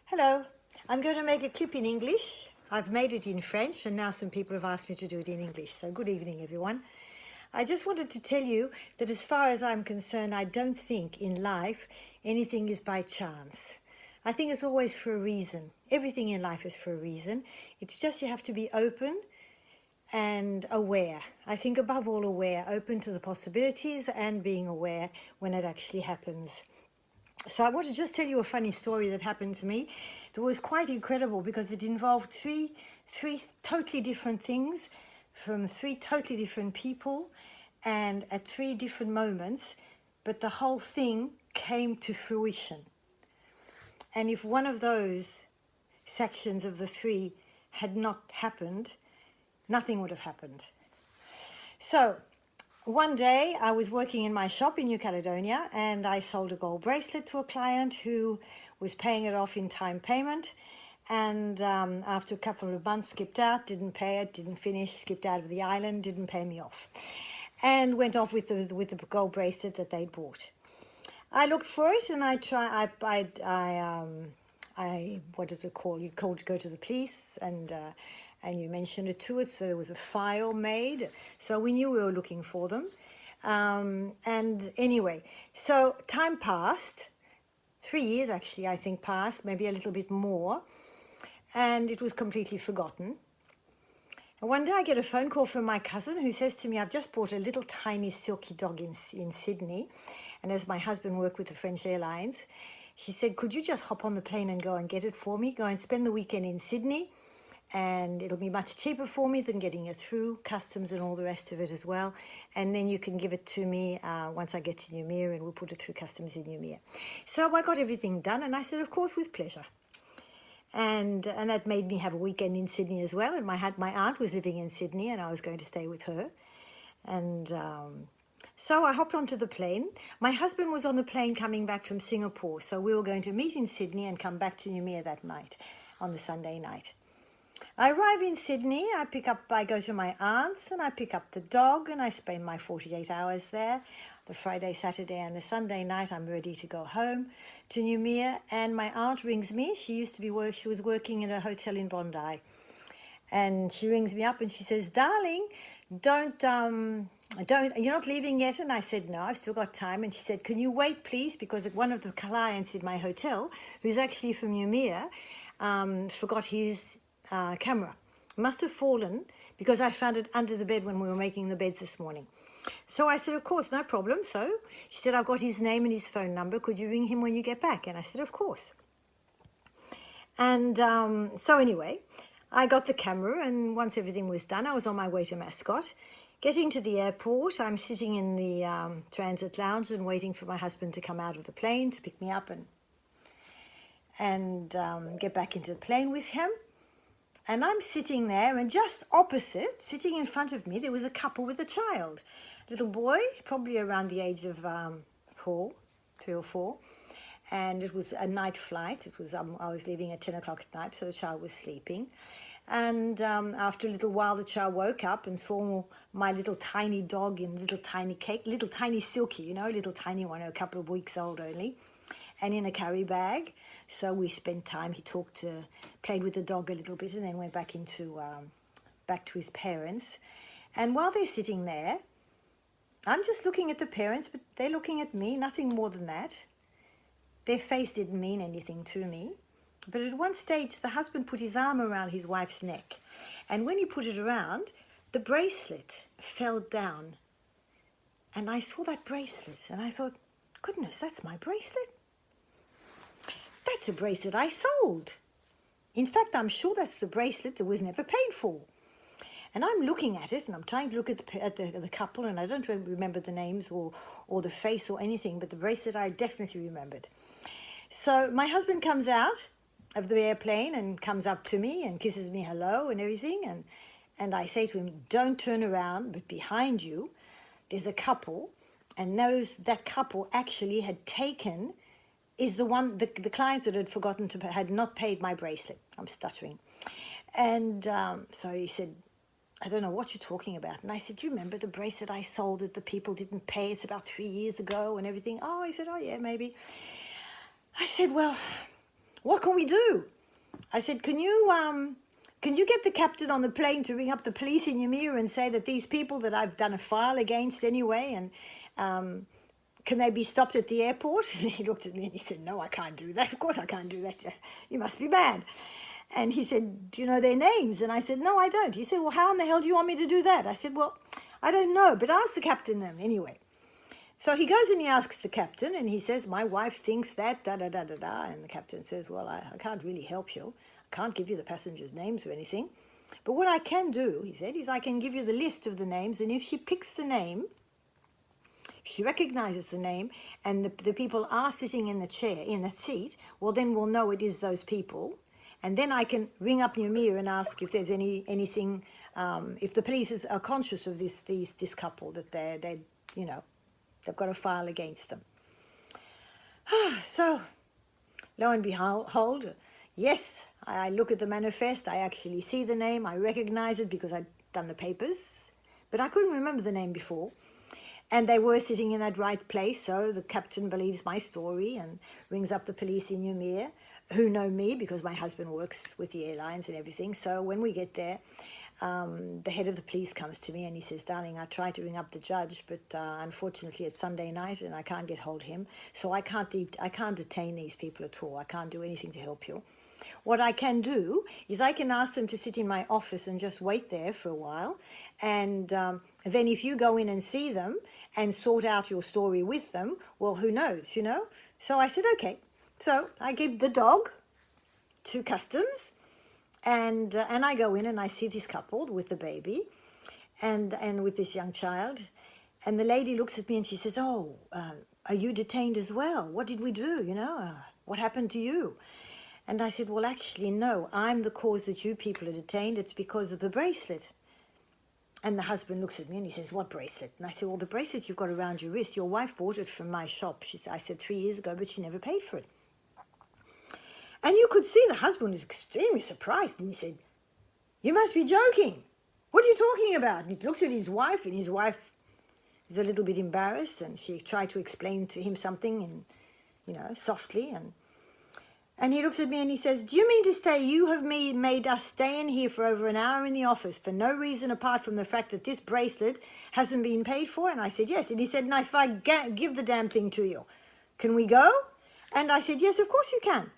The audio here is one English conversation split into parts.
Hello, I'm going to make a clip in English. I've made it in French and now some people have asked me to do it in English. So good evening, everyone. I just wanted to tell you that as far as I'm concerned, I don't think in life anything is by chance. I think it's always for a reason. Everything in life is for a reason. It's just you have to be open and aware. I think above all aware, open to the possibilities and being aware when it actually happens. So I want to just tell you a funny story that happened to me that was quite incredible because it involved three totally different things from three totally different people and at three different moments, but the whole thing came to fruition. And if one of those sections of the three had not happened, nothing would have happened. So one day I was working in my shop in New Caledonia and I sold a gold bracelet to a client who was paying it off in time payment, and after a couple of months skipped out, didn't pay it, didn't finish, skipped out of the island, didn't pay me off, and went off with the gold bracelet that they'd bought. I looked for it and what is it called? You go to the police and you mentioned it to it, so there was a file made, so we knew we were looking for them. And anyway, so time passed, 3 years actually I think passed, maybe a little bit more, and it was completely forgotten. And one day I get a phone call from my cousin who says to me, I've just bought a little tiny silky dog in Sydney, and as my husband worked with the French Airlines, she said, could you just hop on the plane and go and get it for me, go and spend the weekend in Sydney, and it'll be much cheaper for me than getting it through customs and all the rest of it as well, and then you can give it to me once I get to Noumea, and we'll put it through customs in Noumea. So I got everything done and I said, of course, with pleasure. And that made me have a weekend in Sydney as well, and my aunt was living in Sydney and I was going to stay with her, and so I hopped onto the plane. My husband was on the plane coming back from Singapore, so we were going to meet in Sydney and come back to Noumea that night, on the Sunday night. I arrive in Sydney, I go to my aunt's and I pick up the dog and I spend my 48 hours there. The Friday, Saturday and the Sunday night I'm ready to go home to Noumea, and my aunt rings me. She was working in a hotel in Bondi, and she rings me up and she says, darling, you're not leaving yet? And I said, no, I've still got time. And she said, can you wait please, because one of the clients in my hotel, who's actually from Noumea, forgot his camera. It must have fallen because I found it under the bed when we were making the beds this morning. So I said, of course, no problem. So she said, I've got his name and his phone number. Could you ring him when you get back? And I said, of course. And so anyway, I got the camera, and once everything was done, I was on my way to Mascot. Getting to the airport, I'm sitting in the transit lounge and waiting for my husband to come out of the plane to pick me up and get back into the plane with him. And I'm sitting there, and just opposite, sitting in front of me, there was a couple with a child. A little boy, probably around the age of 3 or 4. And it was a night flight. It was I was leaving at 10 o'clock at night, so the child was sleeping. And after a little while, the child woke up and saw my little tiny dog in little tiny cake, little tiny Silky, little tiny one, a couple of weeks old only, and in a carry bag. So we spent time. He played with the dog a little bit, and then went back back to his parents. And while they're sitting there, I'm just looking at the parents, but they're looking at me, nothing more than that. Their face didn't mean anything to me. But at one stage, the husband put his arm around his wife's neck. And when he put it around, the bracelet fell down. And I saw that bracelet and I thought, goodness, that's my bracelet. That's a bracelet I sold. In fact, I'm sure that's the bracelet that was never paid for. And I'm looking at it, and I'm trying to look at the couple, and I don't remember the names or the face or anything, but the bracelet I definitely remembered. So my husband comes out of the airplane and comes up to me and kisses me hello and everything, and I say to him, don't turn around, but behind you there's a couple, and that couple actually had taken the clients that had not paid my bracelet. I'm stuttering. And so he said, I don't know what you're talking about. And I said, do you remember the bracelet I sold that the people didn't pay? It's about 3 years ago and everything. Oh, he said, oh yeah, maybe. I said, well, what can we do? I said, can you get the captain on the plane to ring up the police in Ymir and say that these people that I've done a file against anyway, and can they be stopped at the airport? And he looked at me and he said, no, I can't do that. Of course I can't do that. You must be mad. And he said, do you know their names? And I said, no, I don't. He said, well, how in the hell do you want me to do that? I said, well, I don't know, but ask the captain them anyway. So he goes and he asks the captain, and he says, my wife thinks that, da-da-da-da-da. And the captain says, well, I can't really help you. I can't give you the passengers' names or anything. But what I can do, he said, is I can give you the list of the names, and if she picks the name, if she recognizes the name, and the people are sitting in the chair, in the seat, well, then we'll know it is those people. And then I can ring up Ymir and ask if there's anything, if the police are conscious of this couple, that they're they've got a file against them. So, lo and behold, yes, I look at the manifest, I actually see the name, I recognize it because I'd done the papers, but I couldn't remember the name before. And they were sitting in that right place, so the captain believes my story and rings up the police in Ymir, who know me because my husband works with the airlines and everything. So when we get there, the head of the police comes to me and he says, darling, I tried to ring up the judge, but unfortunately it's Sunday night and I can't get hold of him, so I can't detain these people at all. I can't do anything to help you. What I can do is I can ask them to sit in my office and just wait there for a while, and then if you go in and see them and sort out your story with them, well, who knows, So I said, okay. So I give the dog to customs, and I go in and I see this couple with the baby and with this young child, and the lady looks at me and she says, oh, are you detained as well? What did we do, what happened to you? And I said, well, actually, no, I'm the cause that you people are detained. It's because of the bracelet. And the husband looks at me and he says, what bracelet? And I said, well, the bracelet you've got around your wrist, your wife bought it from my shop. I said 3 years ago, but she never paid for it. And you could see the husband was extremely surprised. And he said, you must be joking. What are you talking about? And he looked at his wife, and his wife is a little bit embarrassed. And she tried to explain to him something, and, softly. And he looks at me and he says, do you mean to say you have made us stay in here for over an hour in the office for no reason apart from the fact that this bracelet hasn't been paid for? And I said, yes. And he said, now if I give the damn thing to you, can we go? And I said, yes, of course you can.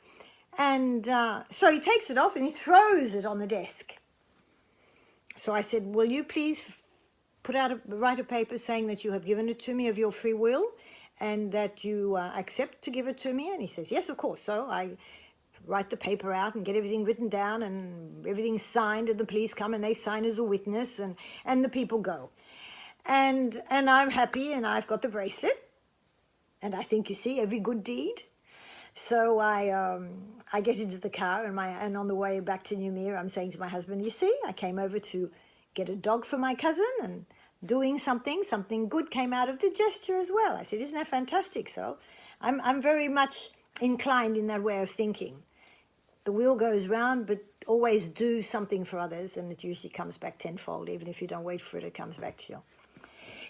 And so he takes it off and he throws it on the desk. So I said, will you please write a paper saying that you have given it to me of your free will and that you accept to give it to me? And he says, yes, of course. So I write the paper out and get everything written down and everything's signed, and the police come and they sign as a witness, and the people go. And I'm happy, and I've got the bracelet. And I think, you see, every good deed. So I get into the car, and on the way back to Ymir, I'm saying to my husband, you see, I came over to get a dog for my cousin, and doing something good came out of the gesture as well. I said, isn't that fantastic? So I'm very much inclined in that way of thinking. The wheel goes round, but always do something for others, and it usually comes back tenfold. Even if you don't wait for it, it comes back to you.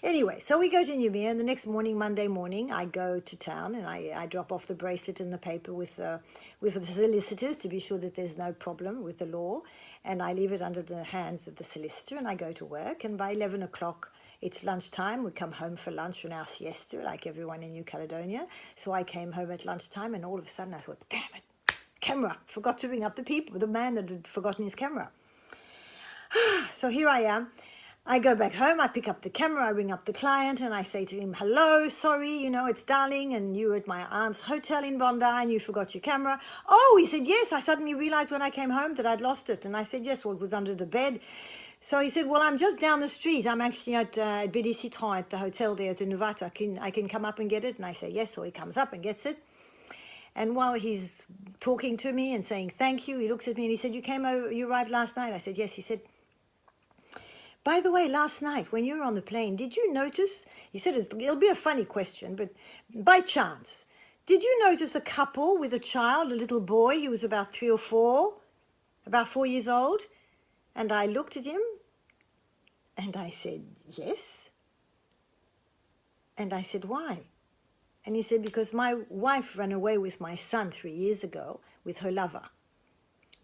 Anyway, so we go to Ymir, and the next morning, Monday morning, I go to town and I drop off the bracelet and the paper with the solicitors to be sure that there's no problem with the law, and I leave it under the hands of the solicitor, and I go to work, and by 11 o'clock, it's lunchtime. We come home for lunch on our siesta, like everyone in New Caledonia. So I came home at lunchtime, and all of a sudden I thought, damn it, camera, forgot to ring up the man that had forgotten his camera. So here I am. I go back home, I pick up the camera, I ring up the client, and I say to him, hello, sorry, it's darling, and you were at my aunt's hotel in Bondi, and you forgot your camera. Oh, he said, yes, I suddenly realized when I came home that I'd lost it. And I said, yes, well, it was under the bed. So he said, well, I'm just down the street. I'm actually at Bidi Citron at the hotel there at the Nuvato. I can come up and get it. And I say, yes. So he comes up and gets it. And while he's talking to me and saying thank you, he looks at me and he said, you arrived last night? I said, yes. He said, by the way, last night when you were on the plane, did you notice, he said, it'll be a funny question, but by chance, did you notice a couple with a child, a little boy? He was about 3 or 4, about 4 years old. And I looked at him and I said, yes. And I said, why? And he said, because my wife ran away with my son 3 years ago with her lover.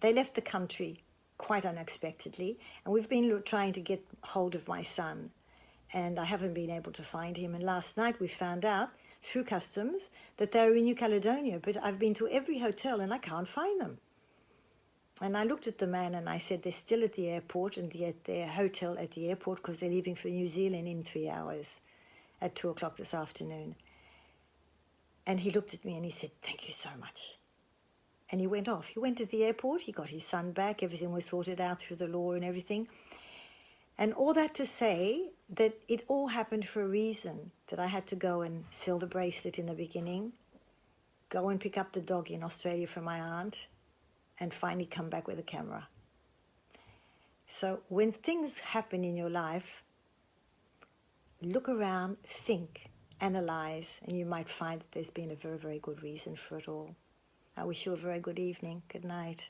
They left the country quite unexpectedly, and we've been trying to get hold of my son, and I haven't been able to find him. And last night we found out through customs that they're in New Caledonia, but I've been to every hotel and I can't find them. And I looked at the man and I said, they're still at the airport and at their hotel at the airport because they're leaving for New Zealand in 3 hours at 2 o'clock this afternoon. And he looked at me and he said, thank you so much. And he went off. He went to the airport, he got his son back, everything was sorted out through the law and everything. And all that to say that it all happened for a reason, that I had to go and sell the bracelet in the beginning, go and pick up the dog in Australia from my aunt, and finally come back with a camera. So when things happen in your life, look around, think, analyze, and you might find that there's been a very, very good reason for it all. I wish you a very good evening. Good night.